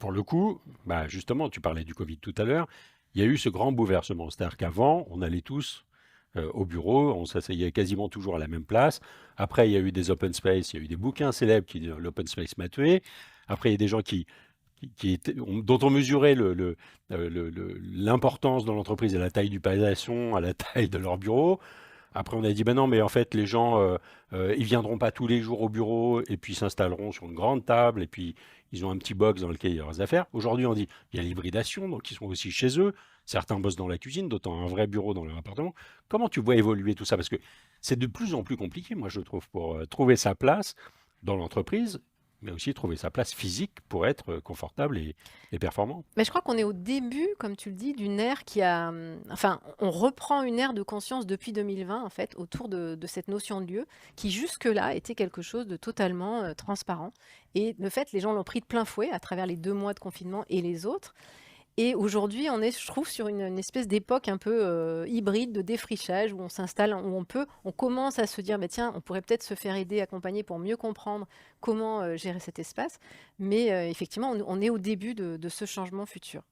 pour le coup, bah, justement, tu parlais du Covid tout à l'heure, il y a eu ce grand bouleversement. C'est-à-dire qu'avant, on allait tous au bureau, on s'asseyait quasiment toujours à la même place. Après, il y a eu des open space, il y a eu des bouquins célèbres qui disent l'open space m'a tué. Après, il y a des gens dont on mesurait l'importance dans l'entreprise à la taille du paillasson, à la taille de leur bureau. Après, on a dit, ben non, mais en fait, les gens, ils viendront pas tous les jours au bureau et puis s'installeront sur une grande table et puis ils ont un petit box dans lequel il y a leurs affaires. Aujourd'hui, on dit, il y a l'hybridation, donc ils sont aussi chez eux. Certains bossent dans la cuisine, d'autres ont un vrai bureau dans leur appartement. Comment tu vois évoluer tout ça? Parce que c'est de plus en plus compliqué, moi, je trouve, pour trouver sa place dans l'entreprise, mais aussi trouver sa place physique pour être confortable et performant. Mais je crois qu'on est au début, comme tu le dis, d'une ère qui a, enfin, on reprend une ère de conscience depuis 2020, en fait, autour de cette notion de lieu, qui jusque-là était quelque chose de totalement transparent. Et de fait, les gens l'ont pris de plein fouet à travers les 2 mois de confinement et les autres. Et aujourd'hui, on est, je trouve, sur une espèce d'époque un peu hybride de défrichage où on s'installe, où on commence à se dire, bah, tiens, on pourrait peut-être se faire aider, accompagner pour mieux comprendre comment gérer cet espace. Mais effectivement, on est au début de ce changement futur.